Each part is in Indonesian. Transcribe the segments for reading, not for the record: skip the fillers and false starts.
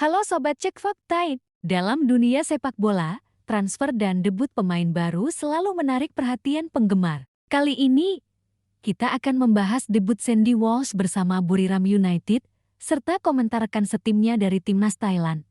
Halo Sobat Cek Fakta. Dalam dunia sepak bola, transfer dan debut pemain baru selalu menarik perhatian penggemar. Kali ini, kita akan membahas debut Sandy Walsh bersama Buriram United, serta komentar rekan setimnya dari timnas Thailand,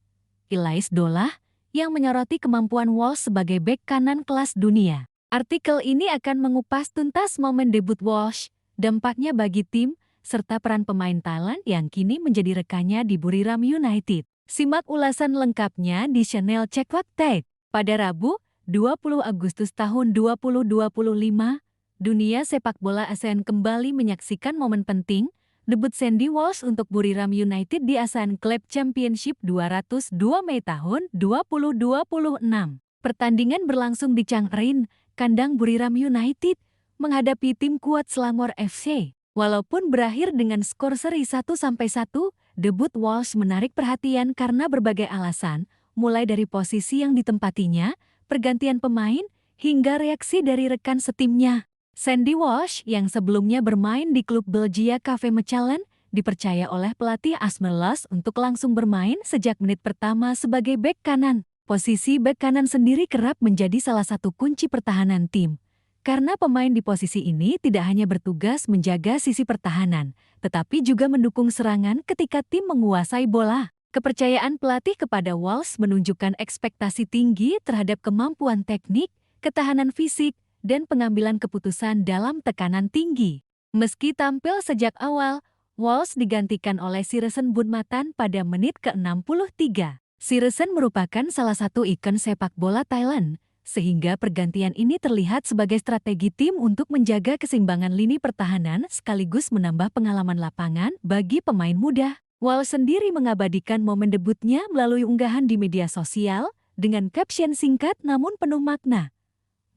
Ilais Dolah, yang menyoroti kemampuan Walsh sebagai bek kanan kelas dunia. Artikel ini akan mengupas tuntas momen debut Walsh, dampaknya bagi tim, serta peran pemain Thailand yang kini menjadi rekannya di Buriram United. Simak ulasan lengkapnya di channel Cek Fakta. Pada Rabu, 20 Agustus tahun 2025, dunia sepak bola ASEAN kembali menyaksikan momen penting, debut Sandy Walsh untuk Buriram United di ASEAN Club Championship 202 Mei tahun 2026. Pertandingan berlangsung di Chang Rin, kandang Buriram United, menghadapi tim kuat Selangor FC. Walaupun berakhir dengan skor seri 1-1, debut Walsh menarik perhatian karena berbagai alasan, mulai dari posisi yang ditempatinya, pergantian pemain, hingga reaksi dari rekan setimnya. Sandy Walsh yang sebelumnya bermain di klub Belgia KV Mechelen, dipercaya oleh pelatih Asmir Loss untuk langsung bermain sejak menit pertama sebagai bek kanan. Posisi bek kanan sendiri kerap menjadi salah satu kunci pertahanan tim. Karena pemain di posisi ini tidak hanya bertugas menjaga sisi pertahanan, tetapi juga mendukung serangan ketika tim menguasai bola. Kepercayaan pelatih kepada Walsh menunjukkan ekspektasi tinggi terhadap kemampuan teknik, ketahanan fisik, dan pengambilan keputusan dalam tekanan tinggi. Meski tampil sejak awal, Walsh digantikan oleh Siresen Bunmatan pada menit ke-63. Siresen merupakan salah satu ikon sepak bola Thailand, sehingga pergantian ini terlihat sebagai strategi tim untuk menjaga keseimbangan lini pertahanan sekaligus menambah pengalaman lapangan bagi pemain muda. Walsh sendiri mengabadikan momen debutnya melalui unggahan di media sosial dengan caption singkat namun penuh makna.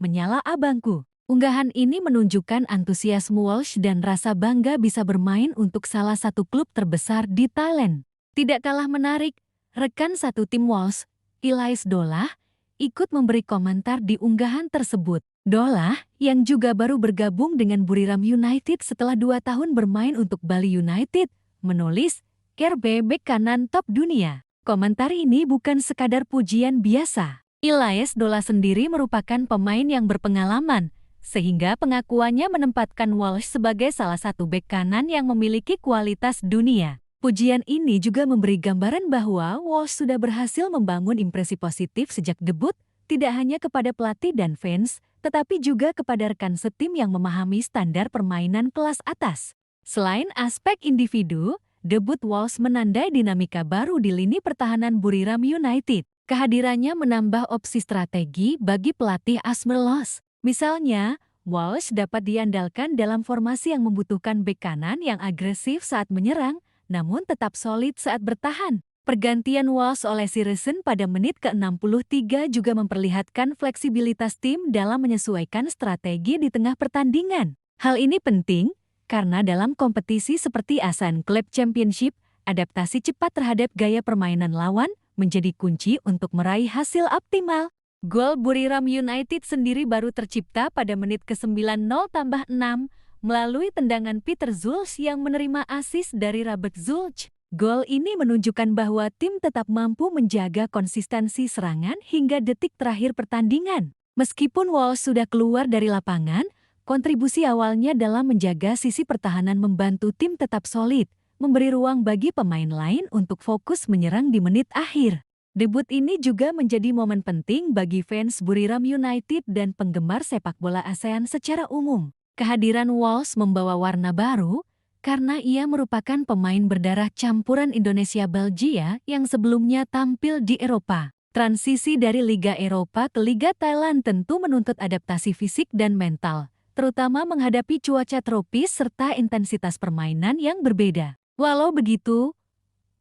"Menyala abangku." Unggahan ini menunjukkan antusiasme Walsh dan rasa bangga bisa bermain untuk salah satu klub terbesar di Thailand. Tidak kalah menarik, rekan satu tim Walsh, Ilais Dolah, ikut memberi komentar di unggahan tersebut. Dolah, yang juga baru bergabung dengan Buriram United setelah 2 tahun bermain untuk Bali United, menulis, "KRB bek kanan top dunia." Komentar ini bukan sekadar pujian biasa. Ilais Dolah sendiri merupakan pemain yang berpengalaman, sehingga pengakuannya menempatkan Walsh sebagai salah satu bek kanan yang memiliki kualitas dunia. Pujian ini juga memberi gambaran bahwa Walsh sudah berhasil membangun impresi positif sejak debut, tidak hanya kepada pelatih dan fans, tetapi juga kepada rekan setim yang memahami standar permainan kelas atas. Selain aspek individu, debut Walsh menandai dinamika baru di lini pertahanan Buriram United. Kehadirannya menambah opsi strategi bagi pelatih Asmir Loss. Misalnya, Walsh dapat diandalkan dalam formasi yang membutuhkan bek kanan yang agresif saat menyerang, namun tetap solid saat bertahan. Pergantian Walsh oleh Siresen pada menit ke-63 juga memperlihatkan fleksibilitas tim dalam menyesuaikan strategi di tengah pertandingan. Hal ini penting karena dalam kompetisi seperti ASEAN Club Championship, adaptasi cepat terhadap gaya permainan lawan menjadi kunci untuk meraih hasil optimal. Gol Buriram United sendiri baru tercipta pada menit ke-90+6 melalui tendangan Peter Zulch yang menerima assist dari Robert Zulch. Gol ini menunjukkan bahwa tim tetap mampu menjaga konsistensi serangan hingga detik terakhir pertandingan. Meskipun Walsh sudah keluar dari lapangan, kontribusi awalnya dalam menjaga sisi pertahanan membantu tim tetap solid, memberi ruang bagi pemain lain untuk fokus menyerang di menit akhir. Debut ini juga menjadi momen penting bagi fans Buriram United dan penggemar sepak bola ASEAN secara umum. Kehadiran Walsh membawa warna baru karena ia merupakan pemain berdarah campuran Indonesia-Belgia yang sebelumnya tampil di Eropa. Transisi dari Liga Eropa ke Liga Thailand tentu menuntut adaptasi fisik dan mental, terutama menghadapi cuaca tropis serta intensitas permainan yang berbeda. Walau begitu,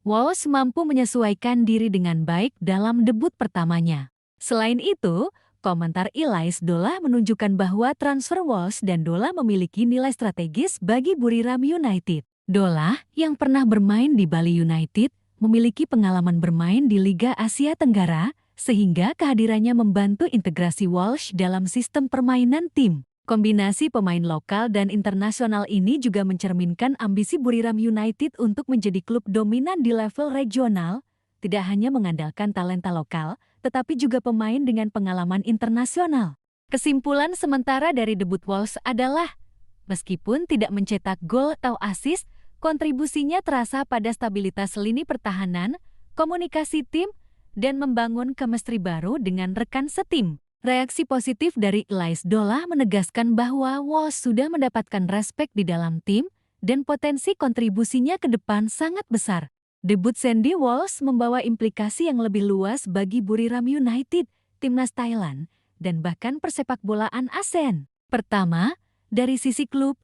Walsh mampu menyesuaikan diri dengan baik dalam debut pertamanya. Selain itu, komentar Ilais Dolah menunjukkan bahwa transfer Walsh dan Dolah memiliki nilai strategis bagi Buriram United. Dolah, yang pernah bermain di Bali United, memiliki pengalaman bermain di Liga Asia Tenggara, sehingga kehadirannya membantu integrasi Walsh dalam sistem permainan tim. Kombinasi pemain lokal dan internasional ini juga mencerminkan ambisi Buriram United untuk menjadi klub dominan di level regional, tidak hanya mengandalkan talenta lokal, tetapi juga pemain dengan pengalaman internasional. Kesimpulan sementara dari debut Wolves adalah, meskipun tidak mencetak gol atau assist, kontribusinya terasa pada stabilitas lini pertahanan, komunikasi tim, dan membangun chemistry baru dengan rekan setim. Reaksi positif dari Elyes Dolah menegaskan bahwa Wolves sudah mendapatkan respek di dalam tim dan potensi kontribusinya ke depan sangat besar. Debut Sandy Walsh membawa implikasi yang lebih luas bagi Buriram United, timnas Thailand, dan bahkan persepakbolaan ASEAN. Pertama, dari sisi klub,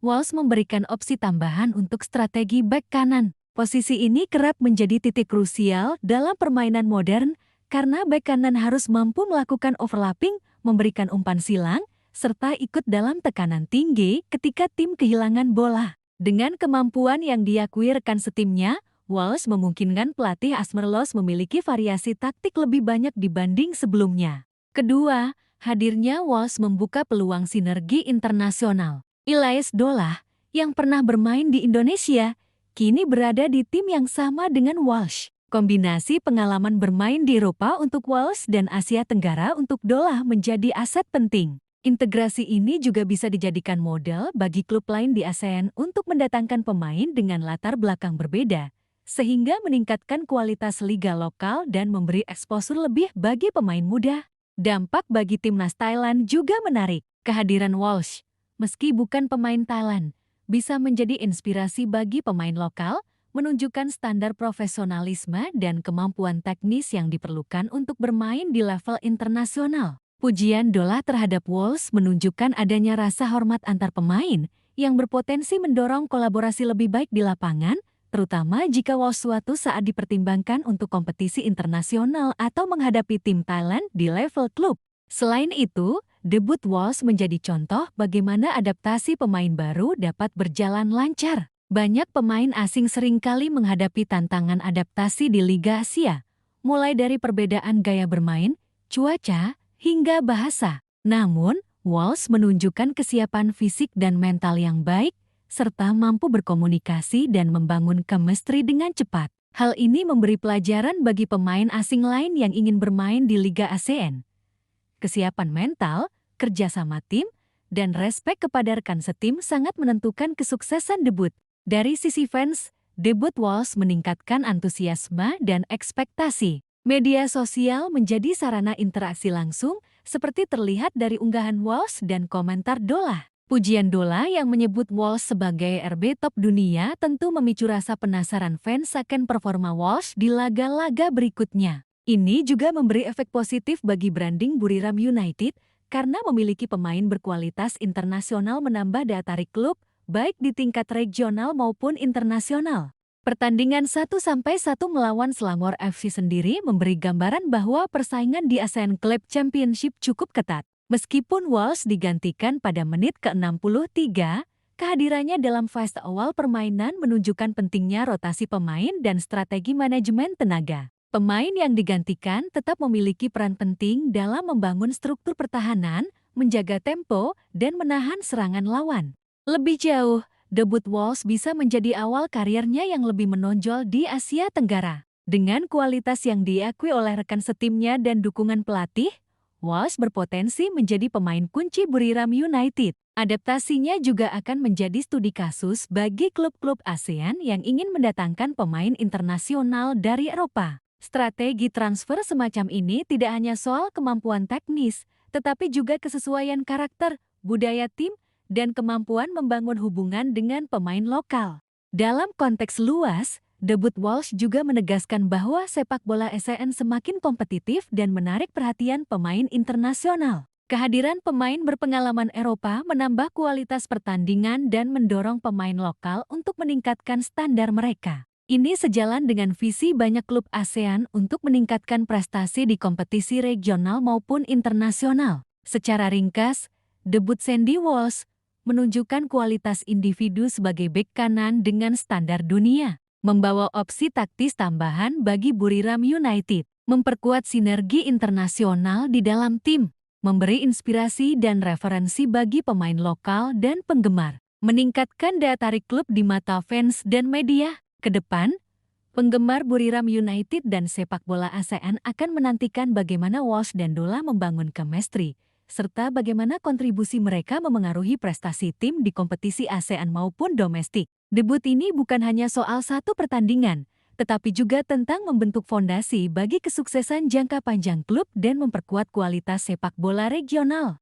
Walsh memberikan opsi tambahan untuk strategi bek kanan. Posisi ini kerap menjadi titik krusial dalam permainan modern karena bek kanan harus mampu melakukan overlapping, memberikan umpan silang, serta ikut dalam tekanan tinggi ketika tim kehilangan bola. Dengan kemampuan yang diakui rekan setimnya, Walsh memungkinkan pelatih Asmerlos memiliki variasi taktik lebih banyak dibanding sebelumnya. Kedua, hadirnya Walsh membuka peluang sinergi internasional. Elyes Dolah, yang pernah bermain di Indonesia, kini berada di tim yang sama dengan Walsh. Kombinasi pengalaman bermain di Eropa untuk Walsh dan Asia Tenggara untuk Dolah menjadi aset penting. Integrasi ini juga bisa dijadikan model bagi klub lain di ASEAN untuk mendatangkan pemain dengan latar belakang berbeda, sehingga meningkatkan kualitas liga lokal dan memberi eksposur lebih bagi pemain muda. Dampak bagi timnas Thailand juga menarik. Kehadiran Walsh, meski bukan pemain Thailand, bisa menjadi inspirasi bagi pemain lokal, menunjukkan standar profesionalisme dan kemampuan teknis yang diperlukan untuk bermain di level internasional. Pujian Dolah terhadap Walsh menunjukkan adanya rasa hormat antar pemain yang berpotensi mendorong kolaborasi lebih baik di lapangan, terutama jika Walsh suatu saat dipertimbangkan untuk kompetisi internasional atau menghadapi tim Thailand di level klub. Selain itu, debut Walsh menjadi contoh bagaimana adaptasi pemain baru dapat berjalan lancar. Banyak pemain asing seringkali menghadapi tantangan adaptasi di Liga Asia, mulai dari perbedaan gaya bermain, cuaca, hingga bahasa. Namun, Walsh menunjukkan kesiapan fisik dan mental yang baik, serta mampu berkomunikasi dan membangun chemistry dengan cepat. Hal ini memberi pelajaran bagi pemain asing lain yang ingin bermain di Liga ASEAN. Kesiapan mental, kerjasama tim, dan respek kepada rekan setim sangat menentukan kesuksesan debut. Dari sisi fans, debut Walsh meningkatkan antusiasme dan ekspektasi. Media sosial menjadi sarana interaksi langsung, seperti terlihat dari unggahan Walsh dan komentar Dolah. Pujian Dolah yang menyebut Walsh sebagai RB top dunia tentu memicu rasa penasaran fans akan performa Walsh di laga-laga berikutnya. Ini juga memberi efek positif bagi branding Buriram United karena memiliki pemain berkualitas internasional menambah daya tarik klub, baik di tingkat regional maupun internasional. Pertandingan 1-1 melawan Selangor FC sendiri memberi gambaran bahwa persaingan di ASEAN Club Championship cukup ketat. Meskipun Walsh digantikan pada menit ke-63, kehadirannya dalam fase awal permainan menunjukkan pentingnya rotasi pemain dan strategi manajemen tenaga. Pemain yang digantikan tetap memiliki peran penting dalam membangun struktur pertahanan, menjaga tempo, dan menahan serangan lawan. Lebih jauh, debut Walsh bisa menjadi awal karirnya yang lebih menonjol di Asia Tenggara. Dengan kualitas yang diakui oleh rekan setimnya dan dukungan pelatih, Walsh berpotensi menjadi pemain kunci Buriram United. Adaptasinya juga akan menjadi studi kasus bagi klub-klub ASEAN yang ingin mendatangkan pemain internasional dari Eropa. Strategi transfer semacam ini tidak hanya soal kemampuan teknis, tetapi juga kesesuaian karakter, budaya tim, dan kemampuan membangun hubungan dengan pemain lokal. Dalam konteks luas, debut Walsh juga menegaskan bahwa sepak bola ASEAN semakin kompetitif dan menarik perhatian pemain internasional. Kehadiran pemain berpengalaman Eropa menambah kualitas pertandingan dan mendorong pemain lokal untuk meningkatkan standar mereka. Ini sejalan dengan visi banyak klub ASEAN untuk meningkatkan prestasi di kompetisi regional maupun internasional. Secara ringkas, debut Sandy Walsh menunjukkan kualitas individu sebagai bek kanan dengan standar dunia, membawa opsi taktis tambahan bagi Buriram United, memperkuat sinergi internasional di dalam tim, memberi inspirasi dan referensi bagi pemain lokal dan penggemar, meningkatkan daya tarik klub di mata fans dan media. Ke depan, Penggemar Buriram United dan sepak bola ASEAN akan menantikan bagaimana Walsh dan Dola membangun chemistry, serta bagaimana kontribusi mereka memengaruhi prestasi tim di kompetisi ASEAN maupun domestik. Debut ini bukan hanya soal satu pertandingan, tetapi juga tentang membentuk fondasi bagi kesuksesan jangka panjang klub dan memperkuat kualitas sepak bola regional.